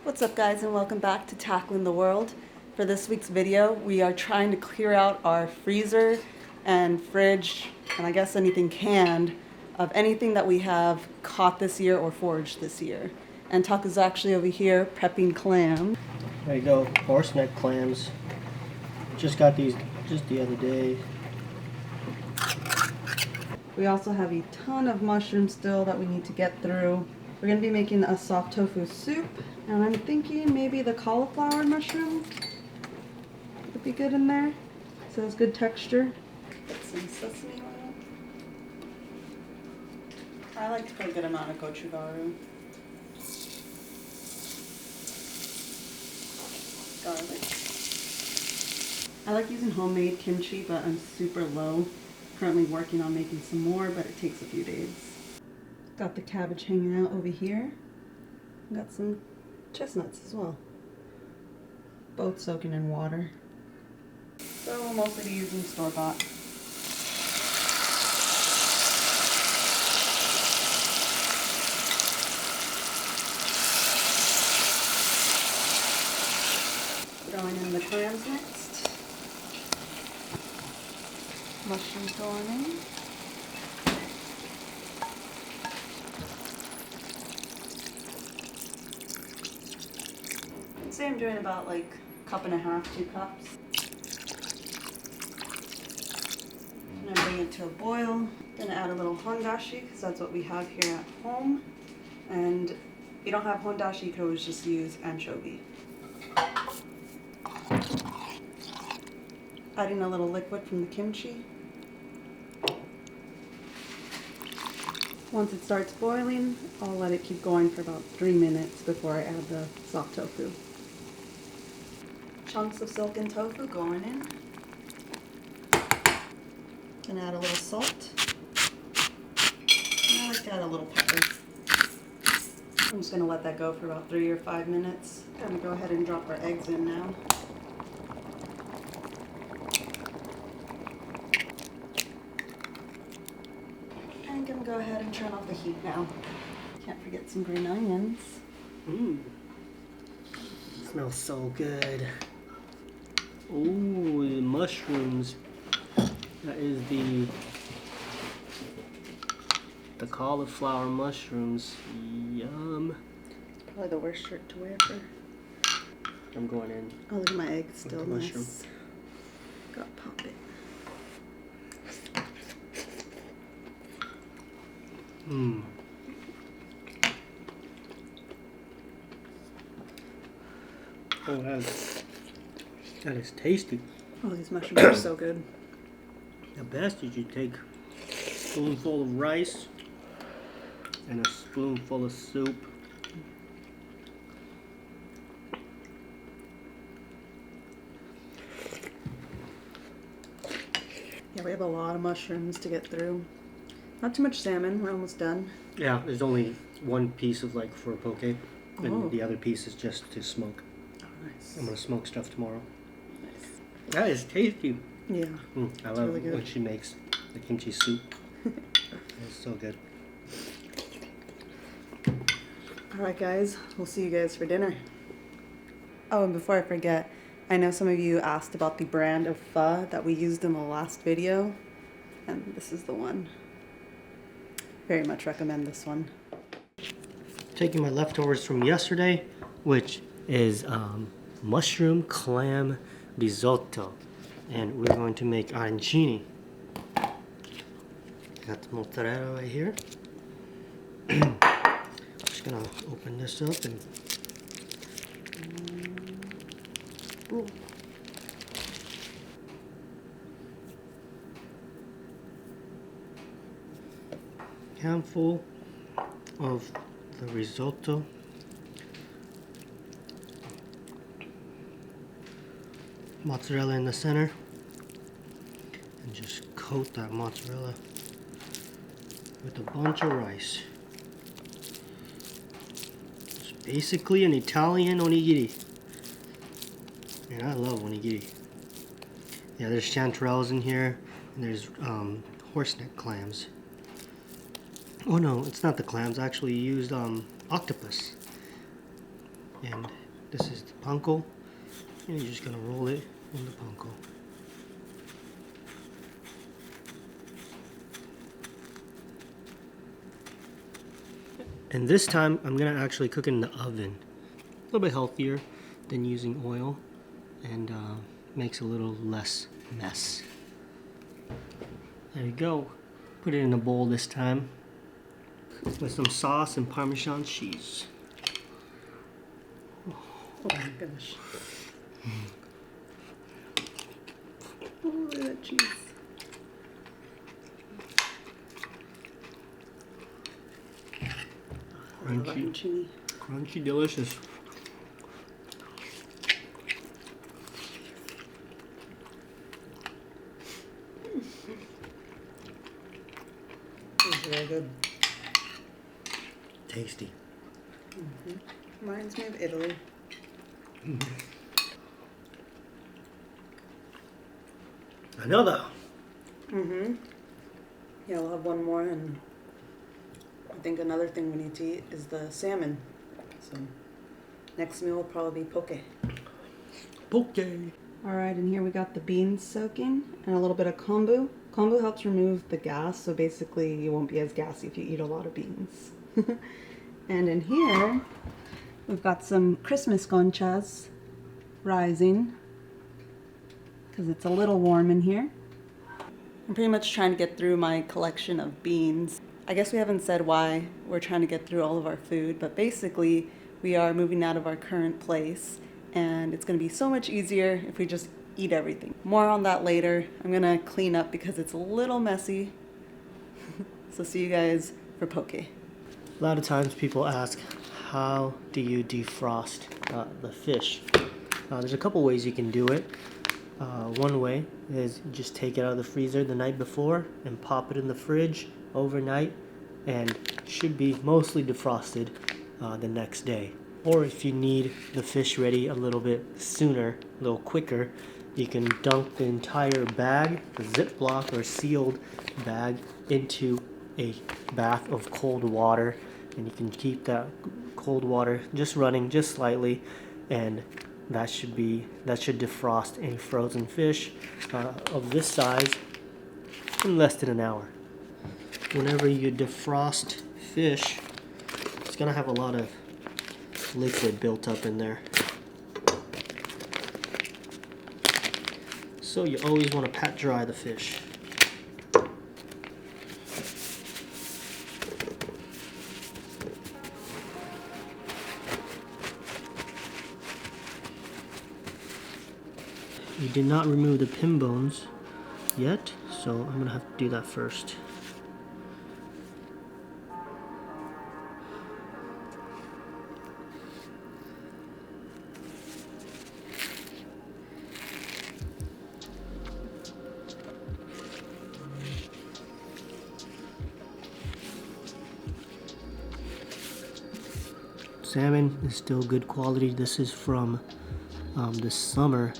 What's up guys, and welcome back to Tackling the World. For this week's video, we are trying to clear out our freezer and fridge, and I guess anything canned, of anything that we have caught this year or foraged this year. And Tuck is actually over here prepping clams. There you go, horseneck clams. Just got these just the other day. We also have a ton of mushrooms still that we need to get through. We're going to be making a soft tofu soup, and I'm thinking maybe the cauliflower mushroom would be good in there. So it's good texture. Put some sesame oil. I like to put a good amount of gochugaru. Garlic. I like using homemade kimchi, but I'm super low. Currently working on making some more, but it takes a few days. Got the cabbage hanging out over here. Got some chestnuts as well. Both soaking in water. So we'll mostly be using store-bought. Throwing in the clams next. Mushrooms going in. I'd say I'm doing about like a cup and a half, 2 cups. I'm gonna bring it to a boil. Gonna add a little hondashi because that's what we have here at home. And if you don't have hondashi, you could always just use anchovy. Adding a little liquid from the kimchi. Once it starts boiling, I'll let it keep going for about 3 minutes before I add the soft tofu. Chunks of silken tofu going in. Gonna add a little salt. And I like to add a little pepper. I'm just gonna let that go for about 3 or 5 minutes. Gonna go ahead and drop our eggs in now. I'm gonna go ahead and turn off the heat now. Can't forget some green onions. Mmm. Smells so good. Ooh, the mushrooms. That is the cauliflower mushrooms. Yum. Probably the worst shirt to wear for. I'm going in. Oh, look at my egg still the nice. mushroom. Gotta pop it. Mmm. Oh, that is tasty. Oh, these mushrooms are so good. The best is you take a spoonful of rice and a spoonful of soup. Yeah, we have a lot of mushrooms to get through. Not too much salmon, we're almost done. Yeah, there's only one piece of like for poke, and Oh. the other piece is just to smoke. Oh, nice. I'm gonna smoke stuff tomorrow. Nice. That is tasty. Yeah. I love really good. when she makes the kimchi soup. It's so good. Alright guys, we'll see you guys for dinner. Oh, and before I forget, I know some of you asked about the brand of pho that we used in the last video, and this is the one. Very much recommend this one. Taking my leftovers from yesterday, which is mushroom clam risotto, and we're going to make arancini. Got the mozzarella right here. Just gonna open this up and handful of the risotto. Mozzarella in the center, and just coat that mozzarella with a bunch of rice. It's basically an Italian onigiri, and I love onigiri. Yeah, there's chanterelles in here, and there's horseneck clams. Oh no, it's not the clams. I actually used octopus. And this is the panko. And you're just gonna roll it in the panko. And this time I'm gonna actually cook it in the oven. A little bit healthier than using oil, and makes a little less mess. There you go. Put it in a bowl this time with some sauce and Parmesan cheese. Oh my gosh. Oh, look at that cheese. Crunchy, crunchy, delicious. It's very good. Tasty. Reminds me of Italy. Another. Yeah, we'll have one more, and I think another thing we need to eat is the salmon. So next meal will probably be poke. Poke. Alright, and here we got the beans soaking and a little bit of kombu. Kombu helps remove the gas, so basically you won't be as gassy if you eat a lot of beans. And in here, we've got some Christmas conchas rising, because it's a little warm in here. I'm pretty much trying to get through my collection of beans. I guess we haven't said why we're trying to get through all of our food, but basically we are moving out of our current place, and it's going to be so much easier if we just eat everything. More on that later. I'm going to clean up because it's a little messy. So see you guys for poke. A lot of times people ask, how do you defrost the fish? There's a couple ways you can do it. One way is just take it out of the freezer the night before and pop it in the fridge overnight, and should be mostly defrosted the next day. Or if you need the fish ready a little bit sooner, a little quicker, you can dunk the entire bag, a Ziploc or sealed bag, into a bath of cold water, and you can keep that cold water just running just slightly, and that should defrost a frozen fish of this size in less than an hour. Whenever you defrost fish, it's gonna have a lot of liquid built up in there. So you always want to pat dry the fish. We did not remove the pin bones yet, so I'm gonna have to do that first. Salmon is still good quality. This is from this summer,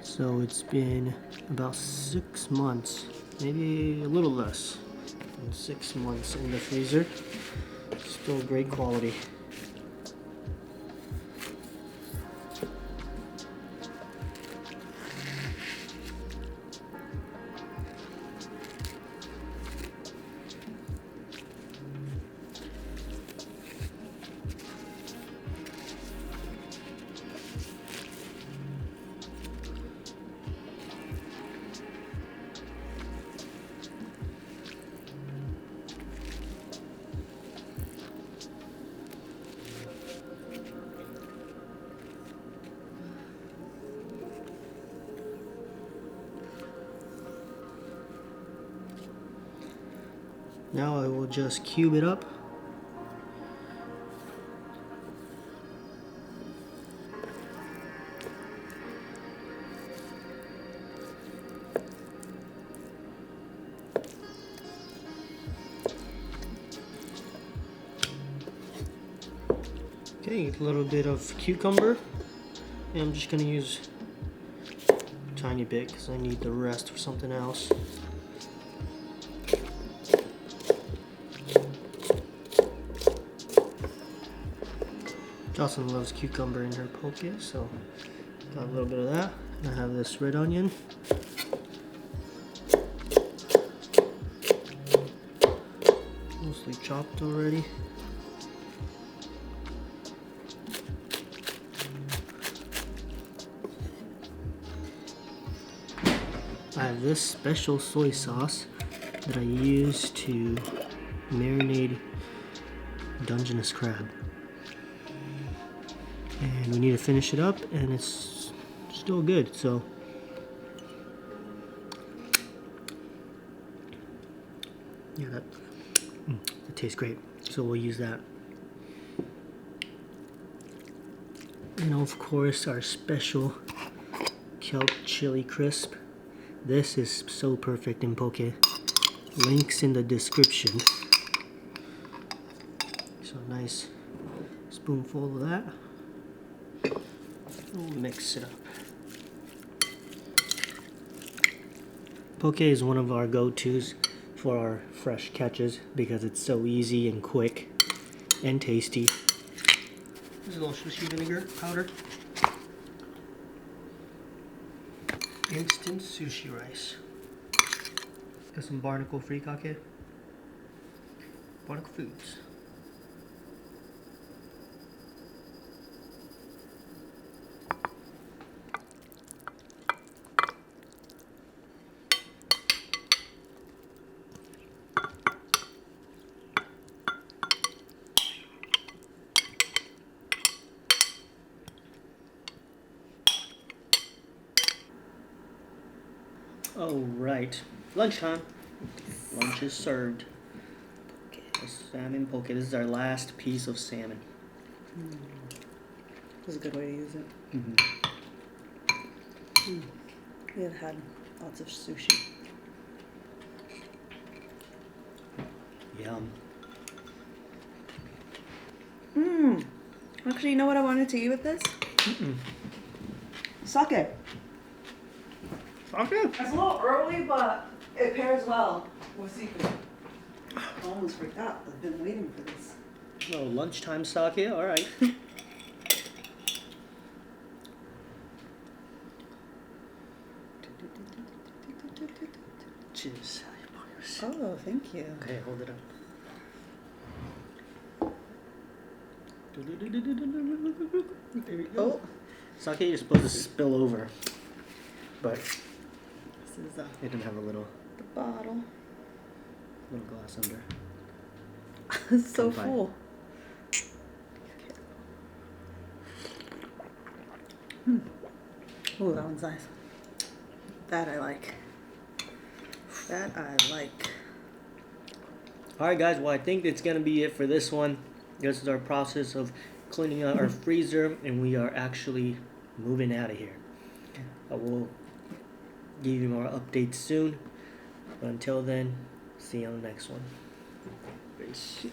so it's been about 6 months, maybe a little less than 6 months in the freezer. Still great quality. Now I will just cube it up. Okay, a little bit of cucumber. And I'm just gonna use a tiny bit because I need the rest for something else. Jocelyn loves cucumber in her poke, so got a little bit of that. And I have this red onion. Mostly chopped already. I have this special soy sauce that I use to marinate Dungeness crab. And we need to finish it up, and it's still good, so yeah, that tastes great. So we'll use that. And of course, our special Kelp chili crisp. This is so perfect in poke. Links in the description. So nice spoonful of that. We'll mix it up. Poke is one of our go-tos for our fresh catches because it's so easy and quick and tasty. There's a little sushi vinegar powder. Instant sushi rice. Got some barnacle frikake. Barnacle Foods. Oh, right. Lunchtime. Lunch is served. Okay, salmon poke. This is our last piece of salmon. That's a good way to use it. We have had lots of sushi. Yum. Actually, you know what I wanted to eat with this? Sake. Okay. It's a little early, but it pairs well with seafood. I almost forgot. I've been waiting for this. Oh, lunchtime sake. All right. Cheers. Oh, thank you. Okay, hold it up. There we go. Oh, Sake is supposed to spill over, but this is it didn't have a little bottle. glass under. It's so Fine. full. Oh, that one's nice. That I like. That I like. Alright guys, well I think it's going to be it for this one. This is our process of cleaning out our freezer, and we are actually moving out of here. I will give you more updates soon, but until then, see you on the next one. Peace.